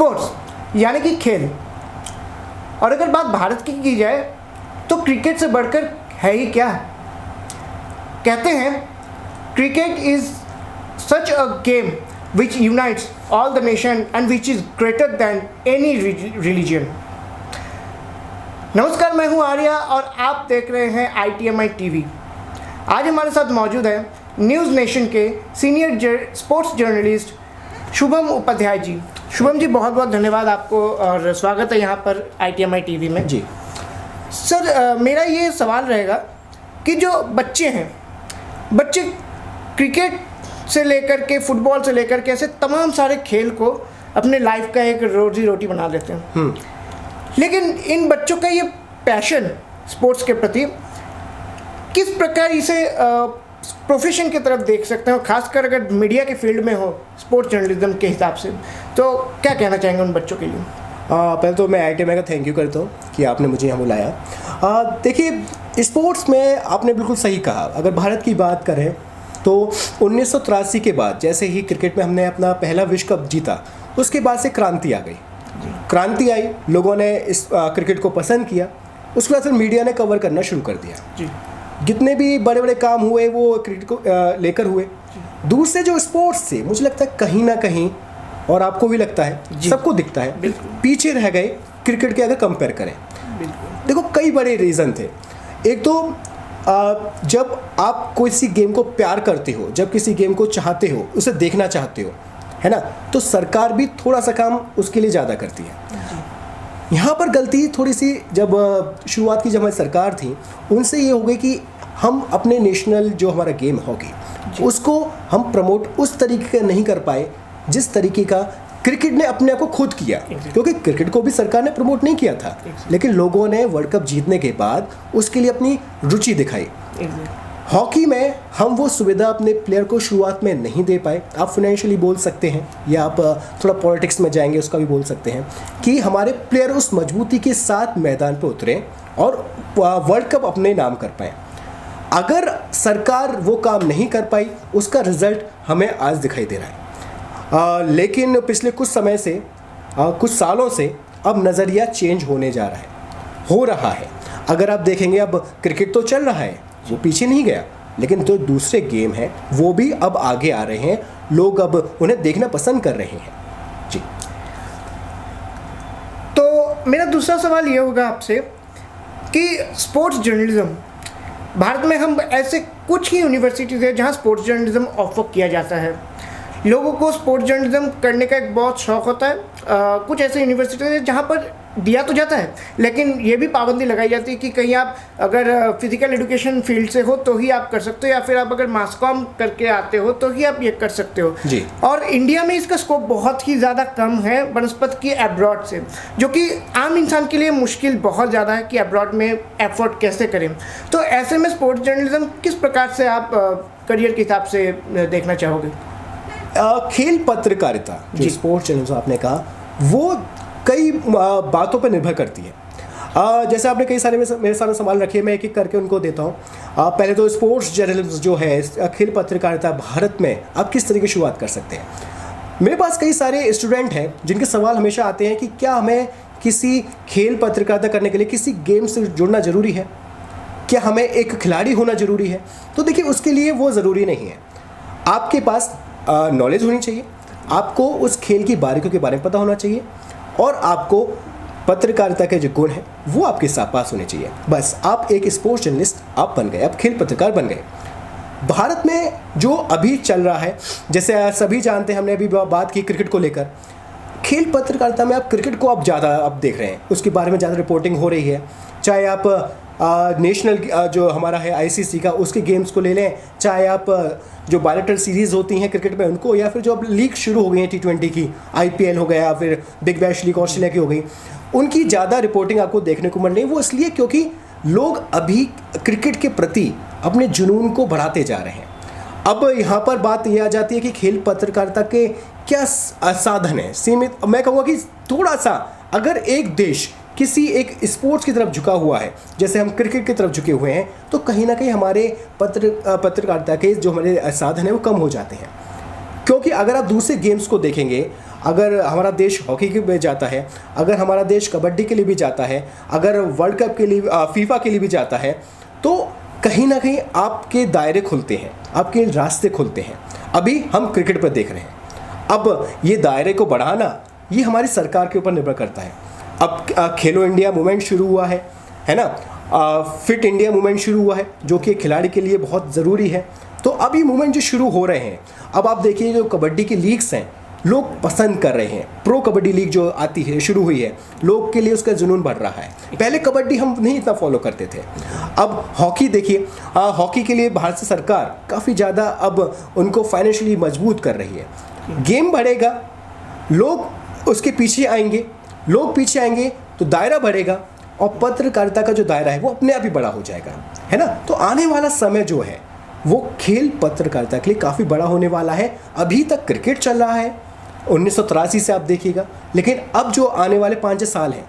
Sports यानी कि खेल। और अगर बात भारत की जाए तो क्रिकेट से बढ़कर है ही क्या। कहते हैं cricket is such a game which unites all the nation and which is greater than any religion. नमस्कार, मैं हूं आर्या और आप देख रहे हैं ITMI TV। आज हमारे साथ मौजूद है न्यूज़ नेशन के senior sports journalist Shubham Upadhyay ji. Shubham ji, बहुत बहुत धन्यवाद आपको और स्वागत है यहाँ पर ITMI TV में। जी सर, मेरा ये सवाल रहेगा कि जो बच्चे क्रिकेट से लेकर के फुटबॉल से लेकर के ऐसे तमाम सारे खेल को अपने लाइफ का एक रोजी रोटी बना लेते हैं, लेकिन इन बच्चों का ये पैशन स्पोर्ट्स के प्रति किस प्रकार इसे प्रोफेशन की तरफ देख सकते हैं, और खासकर अगर मीडिया के फील्ड में हो स्पोर्ट्स जर्नलिज्म के हिसाब से, तो क्या कहना चाहेंगे उन बच्चों के लिए? पहले तो मैं ITMI का थैंक यू करता हूँ कि आपने मुझे यहाँ बुलाया। देखिए, स्पोर्ट्स में आपने बिल्कुल सही कहा। अगर भारत की बात करें तो 1983 के बाद जैसे ही क्रिकेट में हमने अपना पहला विश्व कप जीता, उसके बाद से क्रांति आ गई। क्रांति आई, लोगों ने इस क्रिकेट को पसंद किया, उसके बाद फिर मीडिया ने कवर करना शुरू कर दिया जी। जितने भी बड़े बड़े काम हुए वो क्रिकेट को लेकर हुए। दूसरे जो स्पोर्ट्स थे, मुझे लगता है कहीं ना कहीं, और आपको भी लगता है, सबको दिखता है, पीछे रह गए क्रिकेट के अगर कंपेयर करें। देखो, कई बड़े रीज़न थे। एक तो जब आप किसी गेम को प्यार करते हो, जब किसी गेम को चाहते हो, उसे देखना चाहते हो, है ना, तो सरकार भी थोड़ा सा काम उसके लिए ज़्यादा करती है। यहाँ पर गलती थोड़ी सी जब शुरुआत की जब हमारी सरकार थी, उनसे ये हो गई कि हम अपने नेशनल जो हमारा गेम हॉकी, उसको हम प्रमोट उस तरीके का नहीं कर पाए जिस तरीके का क्रिकेट ने अपने आप को खुद किया। क्योंकि क्रिकेट को भी सरकार ने प्रमोट नहीं किया था, लेकिन लोगों ने वर्ल्ड कप जीतने के बाद उसके लिए अपनी रुचि दिखाई। हॉकी में हम वो सुविधा अपने प्लेयर को शुरुआत में नहीं दे पाए। आप फाइनेंशियली बोल सकते हैं, या आप थोड़ा पॉलिटिक्स में जाएंगे उसका भी बोल सकते हैं, कि हमारे प्लेयर उस मजबूती के साथ मैदान पर उतरे और वर्ल्ड कप अपने नाम कर पाए। अगर सरकार वो काम नहीं कर पाई, उसका रिजल्ट हमें आज दिखाई दे रहा है। लेकिन पिछले कुछ समय से, कुछ सालों से अब नज़रिया चेंज होने जा रहा है। अगर आप देखेंगे, अब क्रिकेट तो चल रहा है, वो पीछे नहीं गया, लेकिन जो दूसरे गेम हैं वो भी अब आगे आ रहे हैं। लोग अब उन्हें देखना पसंद कर रहे हैं। जी। तो मेरा दूसरा सवाल ये होगा आपसे कि स्पोर्ट्स जर्नलिज्म भारत में, हम ऐसे कुछ ही यूनिवर्सिटीज़ है जहाँ स्पोर्ट्स जर्नलिज्म ऑफर किया जाता है। लोगों को स्पोर्ट्स जर्नलिज्म करने का एक बहुत शौक़ होता है। कुछ ऐसे यूनिवर्सिटीज़ है जहाँ पर दिया तो जाता है, लेकिन ये भी पाबंदी लगाई जाती है कि कहीं आप अगर फिजिकल एजुकेशन फील्ड से हो तो ही आप कर सकते हो, या फिर आप अगर मास कॉम करके आते हो तो ही आप ये कर सकते हो जी। और इंडिया में इसका स्कोप बहुत ही ज़्यादा कम है बनस्पत की अब्रॉड से, जो कि आम इंसान के लिए मुश्किल बहुत ज़्यादा है कि अब्रॉड में एफर्ट कैसे करें। तो ऐसे में स्पोर्ट्स जर्नलिज्म किस प्रकार से आप करियर के हिसाब से देखना चाहोगे? खेल पत्रकारिता, जो स्पोर्ट्स जर्नलिज्म आपने कहा, वो कई बातों पर निर्भर करती है। जैसे आपने कई सारे मेरे सामने सवाल रखे, मैं एक एक करके उनको देता हूँ। पहले तो स्पोर्ट्स जर्नलिज्म जो है, खेल पत्रकारिता भारत में आप किस तरीके की शुरुआत कर सकते हैं। मेरे पास कई सारे स्टूडेंट हैं जिनके सवाल हमेशा आते हैं कि क्या हमें किसी खेल पत्रकारिता करने के लिए किसी गेम से जुड़ना ज़रूरी है, क्या हमें एक खिलाड़ी होना ज़रूरी है? तो देखिए, उसके लिए वो ज़रूरी नहीं है। आपके पास नॉलेज होनी चाहिए, आपको उस खेल की बारीकियों के बारे में पता होना चाहिए, और आपको पत्रकारिता के जो गुण हैं वो आपके साथ पास होने चाहिए। बस आप एक स्पोर्ट्स जर्नलिस्ट आप बन गए, आप खेल पत्रकार बन गए। भारत में जो अभी चल रहा है, जैसे सभी जानते हैं, हमने अभी बात की क्रिकेट को लेकर, खेल पत्रकारिता में आप क्रिकेट को आप ज़्यादा आप देख रहे हैं, उसके बारे में ज़्यादा रिपोर्टिंग हो रही है। चाहे आप नेशनल जो हमारा है ICC का, उसके गेम्स को ले लें, चाहे आप जो बायलैटरल सीरीज़ होती हैं क्रिकेट में उनको, या फिर जो अब लीग शुरू हो गई है T20 की, IPL हो गया, फिर बिग बैश लीग ऑस्ट्रेलिया की हो गई, उनकी ज़्यादा रिपोर्टिंग आपको देखने को मिल रही है। वो इसलिए क्योंकि लोग अभी क्रिकेट के प्रति अपने जुनून को बढ़ाते जा रहे हैं। अब यहाँ पर बात यह आ जाती है कि खेल पत्रकारिता के क्या साधन हैं, सीमित। मैं कहूँगा कि थोड़ा सा, अगर एक देश किसी एक स्पोर्ट्स की तरफ झुका हुआ है, जैसे हम क्रिकेट की तरफ झुके हुए हैं, तो कहीं ना कहीं हमारे पत्रकारिता के जो हमारे साधन हैं वो कम हो जाते हैं। क्योंकि अगर आप दूसरे गेम्स को देखेंगे, अगर हमारा देश हॉकी के लिए जाता है, अगर हमारा देश कबड्डी के लिए भी जाता है, अगर वर्ल्ड कप के लिए फीफा के लिए भी जाता है, तो कहीं ना कहीं आपके दायरे खुलते हैं, आपके रास्ते खुलते हैं। अभी हम क्रिकेट पर देख रहे हैं, अब ये दायरे को बढ़ाना ये हमारी सरकार के ऊपर निर्भर करता है। अब खेलो इंडिया मूवमेंट शुरू हुआ है ना, फिट इंडिया मूवमेंट शुरू हुआ है जो कि खिलाड़ी के लिए बहुत ज़रूरी है। तो अब ये मूवमेंट जो शुरू हो रहे हैं, अब आप देखिए जो कबड्डी की लीग्स हैं लोग पसंद कर रहे हैं। प्रो कबड्डी लीग जो आती है, शुरू हुई है, लोग के लिए उसका जुनून बढ़ रहा है। पहले कबड्डी हम नहीं इतना फॉलो करते थे। अब हॉकी देखिए, हॉकी के लिए भारत से सरकार काफ़ी ज़्यादा अब उनको फाइनेंशियली मजबूत कर रही है। गेम बढ़ेगा, लोग उसके पीछे आएंगे, लोग पीछे आएंगे तो दायरा बढ़ेगा और पत्रकारिता का जो दायरा है वो अपने आप ही बड़ा हो जाएगा, है ना। तो आने वाला समय जो है वो खेल पत्रकारिता के लिए काफ़ी बड़ा होने वाला है। अभी तक क्रिकेट चल रहा है 1983 से आप देखिएगा, लेकिन अब जो आने वाले 5 साल हैं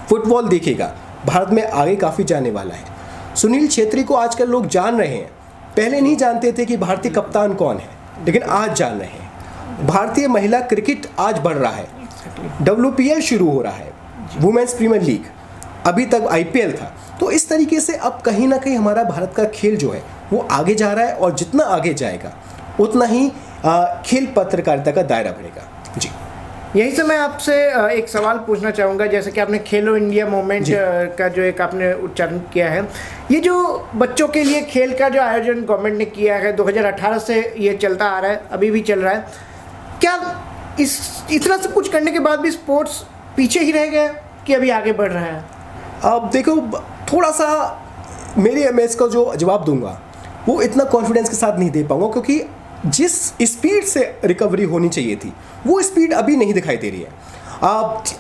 फुटबॉल देखिएगा, भारत में आगे काफ़ी जाने वाला है। सुनील छेत्री को आजकल लोग जान रहे हैं, पहले नहीं जानते थे कि भारतीय कप्तान कौन है, लेकिन आज जान रहे हैं। भारतीय महिला क्रिकेट आज बढ़ रहा है, WPL शुरू हो रहा है, वुमेन्स प्रीमियर लीग, अभी तक IPL था। तो इस तरीके से अब कहीं ना कहीं हमारा भारत का खेल जो है वो आगे जा रहा है, और जितना आगे जाएगा उतना ही खेल पत्रकारिता का दायरा बढ़ेगा। जी, यही से मैं आपसे एक सवाल पूछना चाहूँगा। जैसे कि आपने खेलो इंडिया मूवमेंट का जो एक आपने उच्चारण किया है, ये जो बच्चों के लिए खेल का जो आयोजन गवर्नमेंट ने किया है 2018 से ये चलता आ रहा है, अभी भी चल रहा है, क्या इस इतना सब कुछ करने के बाद भी स्पोर्ट्स पीछे ही रह गया कि अभी आगे बढ़ रहा है? अब देखो, थोड़ा सा मैं इसका जो जवाब दूंगा वो इतना कॉन्फिडेंस के साथ नहीं दे पाऊंगा, क्योंकि जिस स्पीड से रिकवरी होनी चाहिए थी वो स्पीड अभी नहीं दिखाई दे रही है।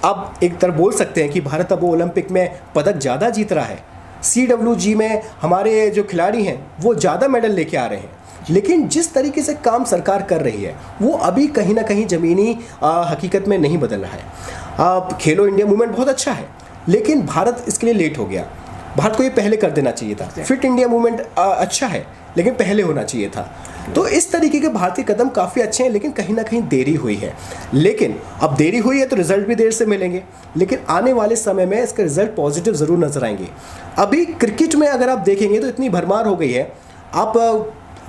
आप एक तरह बोल सकते हैं कि भारत अब ओलंपिक में पदक ज़्यादा जीत रहा है, CWG में हमारे जो खिलाड़ी हैं वो ज़्यादा मेडल लेके आ रहे हैं, लेकिन जिस तरीके से काम सरकार कर रही है वो अभी कहीं ना कहीं ज़मीनी हकीकत में नहीं बदल रहा है। खेलो इंडिया मूवमेंट बहुत अच्छा है, लेकिन भारत इसके लिए लेट हो गया। भारत को ये पहले कर देना चाहिए था। फिट इंडिया मूवमेंट अच्छा है, लेकिन पहले होना चाहिए था। तो इस तरीके के भारतीय कदम काफ़ी अच्छे हैं, लेकिन कहीं ना कहीं देरी हुई है। लेकिन अब देरी हुई है तो रिजल्ट भी देर से मिलेंगे, लेकिन आने वाले समय में इसके रिजल्ट पॉजिटिव ज़रूर नजर आएंगे। अभी क्रिकेट में अगर आप देखेंगे तो इतनी भरमार हो गई है। आप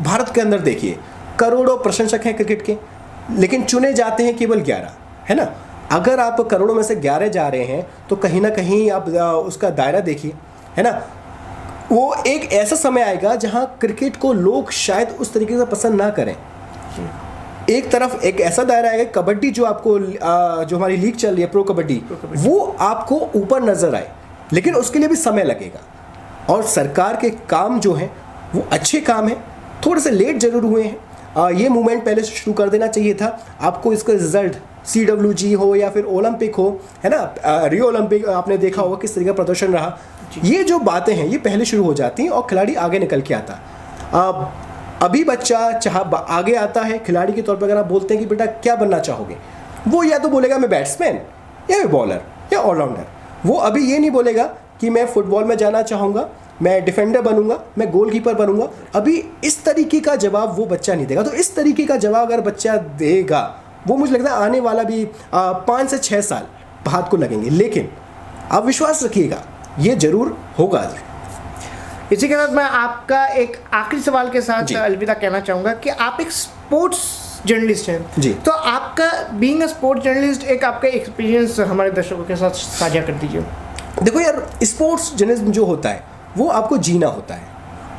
भारत के अंदर देखिए, करोड़ों प्रशंसक हैं क्रिकेट के, लेकिन चुने जाते हैं केवल 11, है ना। अगर आप करोड़ों में से 11 जा रहे हैं तो कहीं ना कहीं आप उसका दायरा देखिए, है ना। वो एक ऐसा समय आएगा जहां क्रिकेट को लोग शायद उस तरीके से पसंद ना करें। एक तरफ एक ऐसा दायरा आएगा, कबड्डी जो आपको जो हमारी लीग चल रही है प्रो कबड्डी, वो आपको ऊपर नजर आए, लेकिन उसके लिए भी समय लगेगा। और सरकार के काम जो हैं वो अच्छे काम हैं, थोड़े से लेट जरूर हुए हैं। ये मूवमेंट पहले से शुरू कर देना चाहिए था। आपको इसका रिजल्ट CWG हो या फिर ओलंपिक हो, है ना, रियो ओलंपिक आपने देखा होगा किस तरीके का प्रदर्शन रहा। ये जो बातें हैं ये पहले शुरू हो जाती हैं और खिलाड़ी आगे निकल के आता। अभी बच्चा आगे आता है खिलाड़ी के तौर पर। अगर आप बोलते हैं कि बेटा क्या बनना चाहोगे, वो या तो बोलेगा मैं बैट्समैन या मैं बॉलर या ऑलराउंडर। वो अभी ये नहीं बोलेगा कि मैं फुटबॉल में जाना चाहूँगा, मैं डिफेंडर बनूंगा, मैं गोलकीपर बनूंगा। अभी इस तरीके का जवाब वो बच्चा नहीं देगा। तो इस तरीके का जवाब अगर बच्चा देगा, वो मुझे लगता है आने वाला भी 5 से 6 साल भारत को लगेंगे, लेकिन आप विश्वास रखिएगा ये जरूर होगा। इसी के साथ मैं आपका एक आखिरी सवाल के साथ अलविदा कहना चाहूँगा कि आप एक स्पोर्ट्स जर्नलिस्ट हैं जी। तो आपका बीइंग अ स्पोर्ट्स जर्नलिस्ट एक आपका एक्सपीरियंस हमारे दर्शकों के साथ साझा कर दीजिए। देखो यार, स्पोर्ट्स जर्नलिज्म जो होता है वो आपको जीना होता है।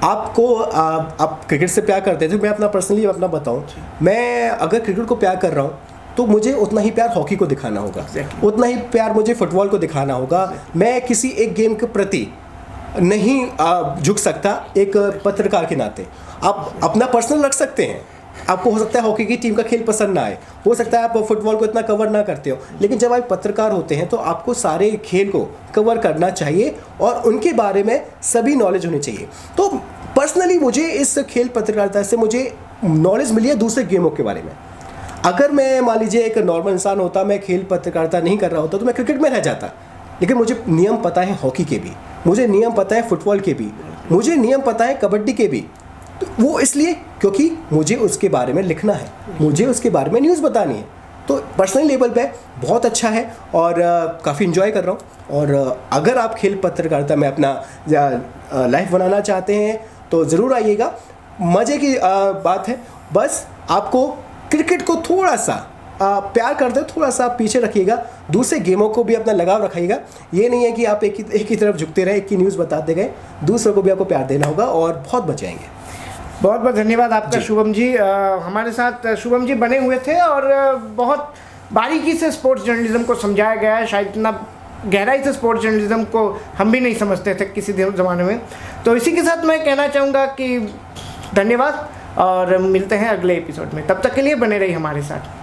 आपको आप क्रिकेट से प्यार करते थे, मैं अपना पर्सनली अपना बताऊं, मैं अगर क्रिकेट को प्यार कर रहा हूं तो मुझे उतना ही प्यार हॉकी को दिखाना होगा, उतना ही प्यार मुझे फुटबॉल को दिखाना होगा। मैं किसी एक गेम के प्रति नहीं झुक सकता एक पत्रकार के नाते। आप अपना पर्सनल रख सकते हैं, आपको हो सकता है हॉकी की टीम का खेल पसंद ना आए, हो सकता है आप फुटबॉल को इतना कवर ना करते हो, लेकिन जब आप पत्रकार होते हैं तो आपको सारे खेल को कवर करना चाहिए और उनके बारे में सभी नॉलेज होनी चाहिए। तो पर्सनली मुझे इस खेल पत्रकारिता से मुझे नॉलेज मिली है दूसरे गेमों के बारे में। अगर मैं मान लीजिए एक नॉर्मल इंसान होता, मैं खेल पत्रकारिता नहीं कर रहा होता, तो मैं क्रिकेट में रह जाता, लेकिन मुझे नियम पता है हॉकी के भी, मुझे नियम पता है फुटबॉल के भी, मुझे नियम पता है कबड्डी के भी। तो वो इसलिए क्योंकि मुझे उसके बारे में लिखना है, मुझे उसके बारे में न्यूज़ बतानी है। तो पर्सनल लेवल पे बहुत अच्छा है और काफ़ी इन्जॉय कर रहा हूँ। और अगर आप खेल पत्रकारिता में अपना लाइफ बनाना चाहते हैं तो ज़रूर आइएगा। मज़े की बात है, बस आपको क्रिकेट को थोड़ा सा प्यार करते हो, थोड़ा सा पीछे रखिएगा, दूसरे गेमों को भी अपना लगाव रखिएगा। ये नहीं है कि आप एक ही तरफ झुकते रहे, एक ही न्यूज़ बताते गए, दूसरों को भी आपको प्यार देना होगा और बहुत बचाएंगे। बहुत बहुत धन्यवाद आपका शुभम जी। हमारे साथ शुभम जी बने हुए थे और बहुत बारीकी से स्पोर्ट्स जर्नलिज्म को समझाया गया है। शायद इतना गहराई से स्पोर्ट्स जर्नलिज्म को हम भी नहीं समझते थे किसी ज़माने में। तो इसी के साथ मैं कहना चाहूँगा कि धन्यवाद और मिलते हैं अगले एपिसोड में। तब तक के लिए बने रहिए हमारे साथ।